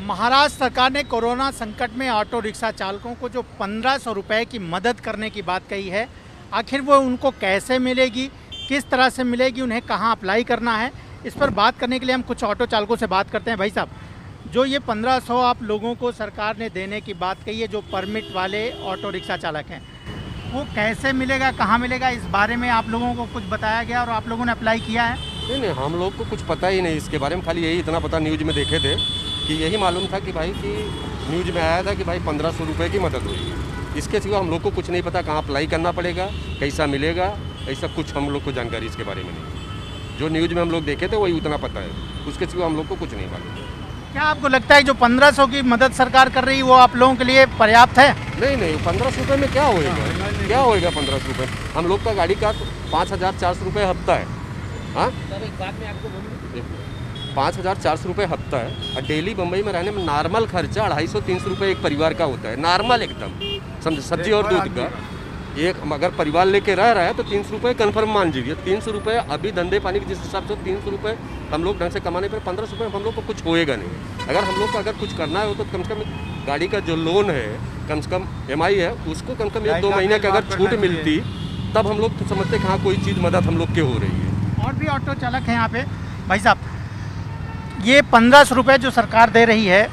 महाराष्ट्र सरकार ने कोरोना संकट में ऑटो रिक्शा चालकों को जो 1500 रुपये की मदद करने की बात कही है, आखिर वो उनको कैसे मिलेगी, किस तरह से मिलेगी, उन्हें कहाँ अप्लाई करना है, इस पर बात करने के लिए हम कुछ ऑटो चालकों से बात करते हैं। भाई साहब, जो ये 1500 आप लोगों को सरकार ने देने की बात कही है, जो परमिट वाले ऑटो रिक्शा चालक हैं, वो कैसे मिलेगा, कहाँ मिलेगा, इस बारे में आप लोगों को कुछ बताया गया और आप लोगों ने अप्लाई किया है? नहीं, हम लोग को कुछ पता ही नहीं इसके बारे में। खाली यही इतना पता, न्यूज़ में देखे थे कि यही मालूम था कि भाई कि न्यूज़ में आया था कि भाई 1500 रुपये की मदद हुई। इसके सिवा हम लोग को कुछ नहीं पता, कहाँ अप्लाई करना पड़ेगा, कैसा मिलेगा, ऐसा कुछ हम लोग को जानकारी इसके बारे में नहीं। जो न्यूज़ में हम लोग देखे थे वही उतना पता है, उसके सिवा हम लोग को कुछ नहीं मालूम। क्या आपको लगता है जो 1500 की मदद सरकार कर रही है वो आप लोगों के लिए पर्याप्त है? नहीं, 1500 रुपये में क्या होएगा, क्या होएगा 1500 रुपये? हम लोग का गाड़ी का 5400 रुपये हफ्ता है। हाँ, 5400 रुपये हफ्ता है और डेली बम्बई में रहने में नॉर्मल खर्चा 250-300 रुपये एक परिवार का होता है, नॉर्मल एकदम। समझ, सब्जी और दूध का एक अगर परिवार लेके रह रहा है तो 300 रुपये कन्फर्म मान लीजिए। 300 रुपये अभी धंधे पानी के जिस हिसाब से 300 रुपये हम लोग ढंग से कमाने पर 1500 रुपये हम लोग को कुछ होएगा नहीं। अगर हम लोग को अगर कुछ करना है तो कम से कम गाड़ी का जो लोन है, कम से कम EMI है, उसको कम से कम 1-2 महीने की अगर छूट मिलती तब हम लोग समझते कि हाँ कोई चीज़ मदद हम लोग की हो रही है। और भी ऑटो चालक हैं यहाँ पे। भाई साहब, ये 1500 रुपये जो सरकार दे रही है,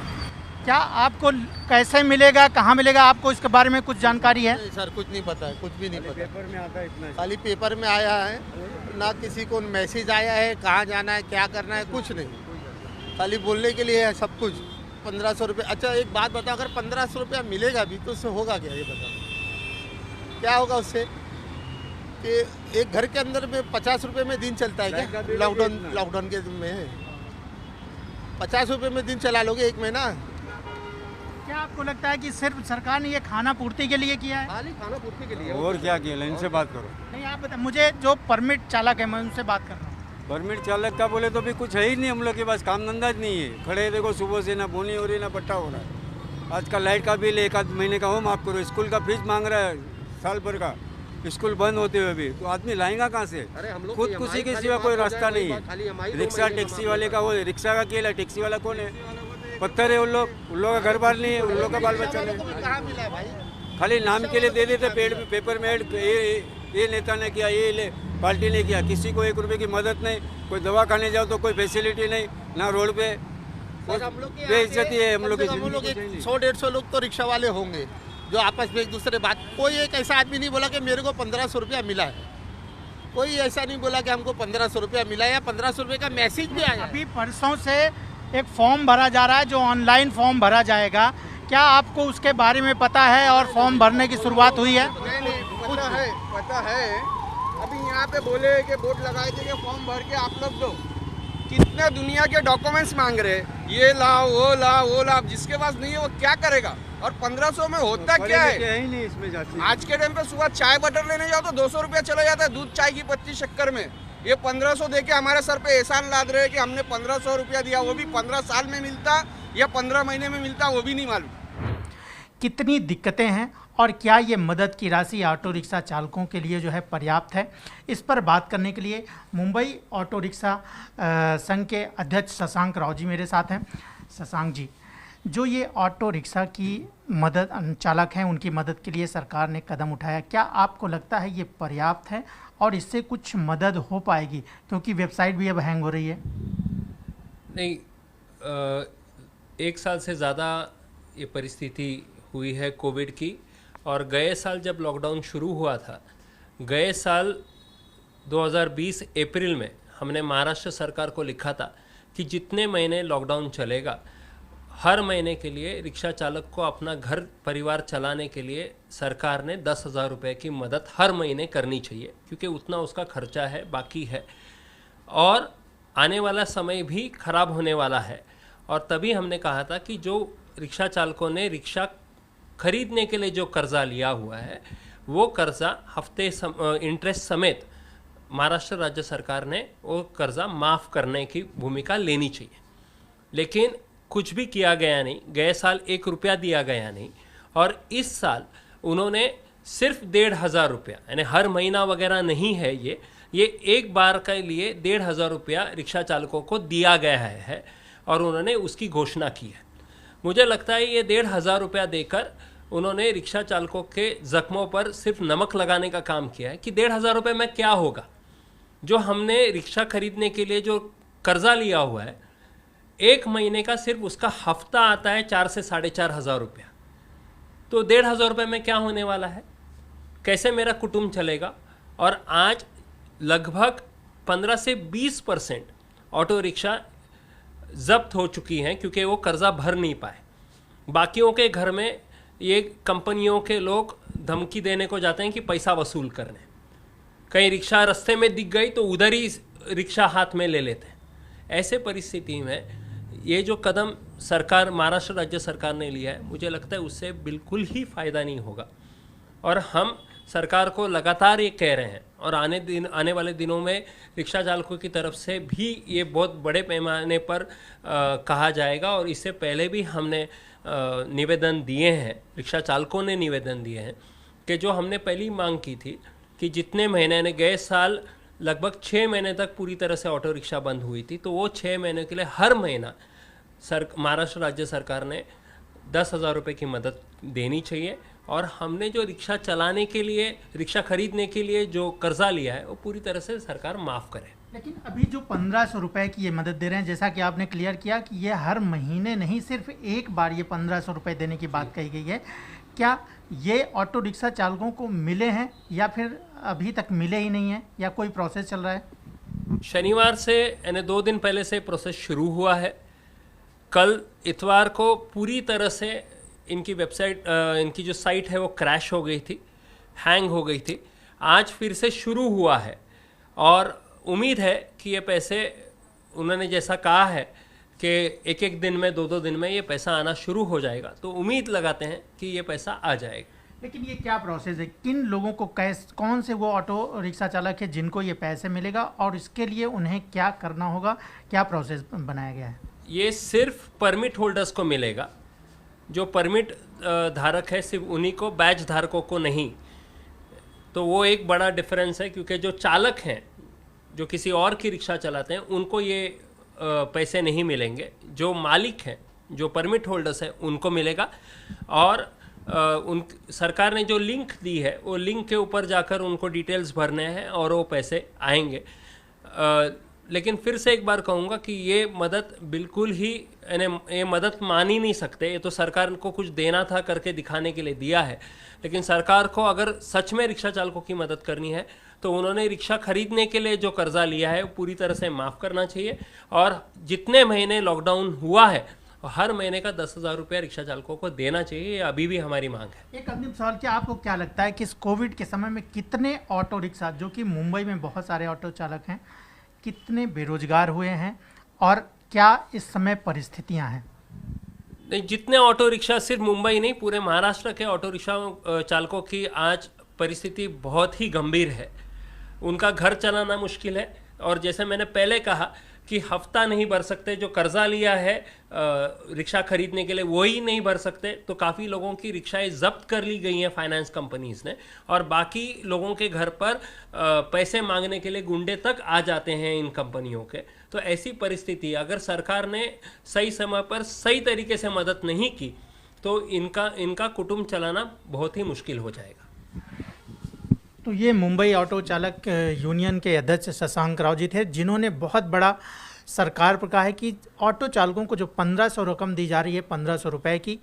क्या आपको कैसे मिलेगा, कहाँ मिलेगा, आपको इसके बारे में कुछ जानकारी है? नहीं सर, कुछ नहीं पता है, कुछ भी नहीं पता। पेपर में आता है इतना, खाली पेपर में आया है, ना किसी को मैसेज आया है कहाँ जाना है, क्या करना है, कुछ नहीं, खाली बोलने के लिए है सब कुछ। 1500 रुपये। अच्छा एक बात बताओ, अगर 1500 रुपया मिलेगा भी तो उससे होगा क्या, ये बताओ क्या होगा उससे? कि एक घर के अंदर में 50 रुपये में दिन चलता है क्या? लॉकडाउन के में 50 रुपये में दिन चला लोगे एक महीना? क्या आपको लगता है कि सिर्फ सरकार ने ये खाना पूर्ति के लिए किया है? खाली खाना पूर्ति के लिए और क्या किया? इनसे बात करो। नहीं, आप बताएं, मुझे जो परमिट चालक है मैं उनसे बात कर रहा हूँ। परमिट चालक का बोले तो भी कुछ है ही नहीं, हम लोग के पास काम धंधा नहीं है। खड़े देखो सुबह से, ना बोनी हो रही ना पट्टा हो रहा है। आज का लाइट का बिल 1-8 महीने का हो माफ करो, स्कूल का फीस मांग रहा है साल भर का, स्कूल बंद होते हुए भी, तो आदमी लाएगा कहाँ से? अरे हम लोग खुद किसी के सिवा कोई रास्ता नहीं है। रिक्शा टैक्सी वाले का, वो रिक्शा का केला, टैक्सी वाला कौन है? पत्थर है उन लोग का घर बार नहीं है, उन लोग का बाल बच्चा नहीं। कहाँ मिला है भाई? खाली नाम के लिए दे देते पेपर में ऐड, ये नेता ने किया, ये पार्टी ने किया। किसी को 1 रुपये की मदद नहीं, कोई दवा खाने जाओ तो कोई फैसिलिटी नहीं, ना रोड पे बेइज्जती है। हम लोग 100-150 लोग तो रिक्शा वाले होंगे जो आपस में एक दूसरे बात। कोई एक ऐसा आदमी नहीं बोला कि मेरे को 1500 रुपया मिला है, कोई ऐसा नहीं बोला कि हमको 1500 रुपया मिला है या 1500 रुपये का मैसेज भी आया। अभी परसों से एक फॉर्म भरा जा रहा है, जो ऑनलाइन फॉर्म भरा जाएगा, क्या आपको उसके बारे में पता है और फॉर्म भरने की शुरुआत हुई है? नहीं, पता है। अभी यहाँ पे बोले कि बोर्ड लगाए थे कि फॉर्म भर के आप लोग दो। कितने दुनिया के डॉक्यूमेंट्स मांग रहे हैं, ये लाओ वो लाओ, जिसके पास नहीं है वो क्या करेगा? और 1500 में होता क्या है? ही नहीं इसमें जाती। आज के टाइम पे सुबह चाय बटर लेने जाओ तो 200 रुपया चला जाता है, दूध चाय की पत्ती शक्कर में। ये 1500 देके हमारे सर पे एहसान लाद रहे हैं कि हमने 1500 रुपया दिया, वो भी 15 साल में मिलता या 15 महीने में मिलता, वो भी नहीं मालूम। कितनी दिक्कतें हैं और क्या ये मदद की राशि ऑटो रिक्शा चालकों के लिए जो है पर्याप्त है, इस पर बात करने के लिए मुंबई ऑटो रिक्शा संघ के अध्यक्ष शशांक राव जी मेरे साथ हैं। शशांक जी, जो ये ऑटो रिक्शा की मदद चालक हैं, उनकी मदद के लिए सरकार ने कदम उठाया, क्या आपको लगता है ये पर्याप्त है और इससे कुछ मदद हो पाएगी? क्योंकि वेबसाइट भी अब हैंग हो रही है। नहीं, 1 साल से ज़्यादा ये परिस्थिति हुई है कोविड की। और गए साल जब लॉकडाउन शुरू हुआ था, गए साल 2020 अप्रैल में हमने महाराष्ट्र सरकार को लिखा था कि जितने महीने लॉकडाउन चलेगा, हर महीने के लिए रिक्शा चालक को अपना घर परिवार चलाने के लिए सरकार ने 10,000 रुपये की मदद हर महीने करनी चाहिए, क्योंकि उतना उसका खर्चा है, बाकी है और आने वाला समय भी खराब होने वाला है। और तभी हमने कहा था कि जो रिक्शा चालकों ने रिक्शा खरीदने के लिए जो कर्जा लिया हुआ है, वो कर्जा हफ्ते इंटरेस्ट समेत महाराष्ट्र राज्य सरकार ने वो कर्जा माफ़ करने की भूमिका लेनी चाहिए। लेकिन कुछ भी किया गया नहीं, गए साल 1 रुपया दिया गया नहीं और इस साल उन्होंने सिर्फ 1,500 रुपया, यानी हर महीना वगैरह नहीं है, ये एक बार के लिए 1,500 रुपया रिक्शा चालकों को दिया गया है और उन्होंने उसकी घोषणा की है। मुझे लगता है ये 1,500 रुपया देकर उन्होंने रिक्शा चालकों के जख्मों पर सिर्फ नमक लगाने का काम किया है कि 1,500 रुपये में क्या होगा। जो हमने रिक्शा खरीदने के लिए जो कर्जा लिया हुआ है, 1 महीने का सिर्फ उसका हफ्ता आता है 4 से 4,500 रुपया, तो 1,500 रुपये में क्या होने वाला है, कैसे मेरा कुटुंब चलेगा। और आज लगभग 15 से 20% ऑटो रिक्शा जब्त हो चुकी हैं क्योंकि वो कर्जा भर नहीं पाए। बाकियों के घर में ये कंपनियों के लोग धमकी देने को जाते हैं कि पैसा वसूल करने, कहीं रिक्शा रास्ते में दिख गई तो उधर ही रिक्शा हाथ में ले लेते हैं। ऐसे परिस्थिति में ये जो कदम सरकार, महाराष्ट्र राज्य सरकार ने लिया है, मुझे लगता है उससे बिल्कुल ही फ़ायदा नहीं होगा। और हम सरकार को लगातार ये कह रहे हैं और आने वाले दिनों में रिक्शा चालकों की तरफ से भी ये बहुत बड़े पैमाने पर कहा जाएगा। और इससे पहले भी हमने निवेदन दिए हैं, रिक्शा चालकों ने निवेदन दिए हैं कि जो हमने पहली मांग की थी कि जितने महीने ने गए साल लगभग 6 महीने तक पूरी तरह से ऑटो रिक्शा बंद हुई थी, तो वो 6 महीने के लिए हर महीना महाराष्ट्र राज्य सरकार ने 10,000 रुपये की मदद देनी चाहिए। और हमने जो रिक्शा चलाने के लिए, रिक्शा खरीदने के लिए जो कर्जा लिया है, वो पूरी तरह से सरकार माफ़ करे। लेकिन अभी जो 1,500 रुपये की ये मदद दे रहे हैं, जैसा कि आपने क्लियर किया कि ये हर महीने नहीं, सिर्फ एक बार ये 1,500 रुपये देने की बात कही गई है, क्या ये ऑटो रिक्शा चालकों को मिले हैं या फिर अभी तक मिले ही नहीं हैं, या कोई प्रोसेस चल रहा है? शनिवार से यानी 2 दिन पहले से प्रोसेस शुरू हुआ है। कल इतवार को पूरी तरह से इनकी वेबसाइट, इनकी जो साइट है वो क्रैश हो गई थी, हैंग हो गई थी। आज फिर से शुरू हुआ है और उम्मीद है कि ये पैसे, उन्होंने जैसा कहा है कि एक दिन में, 2 दिन में ये पैसा आना शुरू हो जाएगा, तो उम्मीद लगाते हैं कि ये पैसा आ जाएगा। लेकिन ये क्या प्रोसेस है, किन लोगों को, कौन से वो ऑटो रिक्शा चालक है जिनको ये पैसे मिलेगा और इसके लिए उन्हें क्या करना होगा, क्या प्रोसेस बनाया गया है? ये सिर्फ परमिट होल्डर्स को मिलेगा, जो परमिट धारक है सिर्फ उन्हीं को, बैच धारकों को नहीं। तो वो एक बड़ा डिफरेंस है, क्योंकि जो चालक हैं, जो किसी और की रिक्शा चलाते हैं, उनको ये पैसे नहीं मिलेंगे। जो मालिक हैं, जो परमिट होल्डर्स हैं, उनको मिलेगा। और सरकार ने जो लिंक दी है, वो लिंक के ऊपर जाकर उनको डिटेल्स भरने हैं और वो पैसे आएंगे। लेकिन फिर से एक बार कहूँगा कि ये मदद बिल्कुल ही, ये मदद मान ही नहीं सकते। ये तो सरकार को कुछ देना था, करके दिखाने के लिए दिया है। लेकिन सरकार को अगर सच में रिक्शा चालकों की मदद करनी है, तो उन्होंने रिक्शा खरीदने के लिए जो कर्जा लिया है वो पूरी तरह से माफ़ करना चाहिए। और जितने महीने लॉकडाउन हुआ है, हर महीने का 10,000 रुपया रिक्शा चालकों को देना चाहिए। ये अभी भी हमारी मांग है। एक अंतिम सवाल, क्या आपको क्या लगता है कि इस कोविड के समय में कितने ऑटो रिक्शा, जो कि मुंबई में बहुत सारे ऑटो चालक हैं, कितने बेरोजगार हुए हैं और क्या इस समय परिस्थितियां हैं? नहीं, जितने ऑटो रिक्शा, सिर्फ मुंबई नहीं, पूरे महाराष्ट्र के ऑटो रिक्शा चालकों की आज परिस्थिति बहुत ही गंभीर है। उनका घर चलाना मुश्किल है। और जैसे मैंने पहले कहा कि हफ्ता नहीं भर सकते, जो कर्जा लिया है रिक्शा खरीदने के लिए वो ही नहीं भर सकते। तो काफ़ी लोगों की रिक्शाएं जब्त कर ली गई हैं फाइनेंस कंपनीज ने, और बाकी लोगों के घर पर पैसे मांगने के लिए गुंडे तक आ जाते हैं इन कंपनियों के। तो ऐसी परिस्थिति, अगर सरकार ने सही समय पर सही तरीके से मदद नहीं की, तो इनका कुटुंब चलाना बहुत ही मुश्किल हो जाएगा। तो ये मुंबई ऑटो चालक यूनियन के अध्यक्ष शशांक राव जी थे, जिन्होंने बहुत बड़ा सरकार पर कहा है कि ऑटो चालकों को जो 1,500 रकम दी जा रही है, 1,500 रुपये की,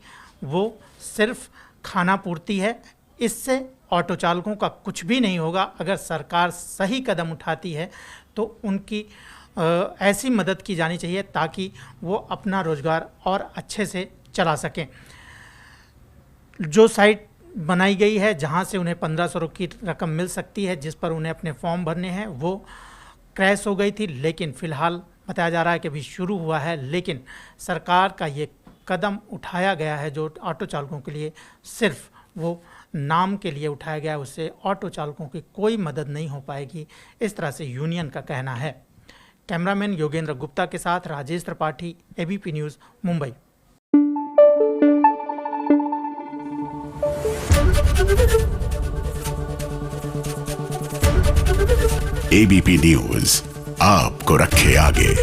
वो सिर्फ खाना पूर्ति है। इससे ऑटो चालकों का कुछ भी नहीं होगा। अगर सरकार सही कदम उठाती है तो उनकी ऐसी मदद की जानी चाहिए ताकि वो अपना रोज़गार और अच्छे से चला सकें। जो साइट बनाई गई है जहां से उन्हें 1,500 की रकम मिल सकती है, जिस पर उन्हें अपने फॉर्म भरने हैं, वो क्रैश हो गई थी। लेकिन फ़िलहाल बताया जा रहा है कि अभी शुरू हुआ है। लेकिन सरकार का ये कदम उठाया गया है जो ऑटो चालकों के लिए सिर्फ वो नाम के लिए उठाया गया है, उससे ऑटो चालकों की कोई मदद नहीं हो पाएगी, इस तरह से यूनियन का कहना है। कैमरामैन योगेंद्र गुप्ता के साथ Rajesh Tripathi, ABP news, Mumbai. ABP news आपको रखे आगे।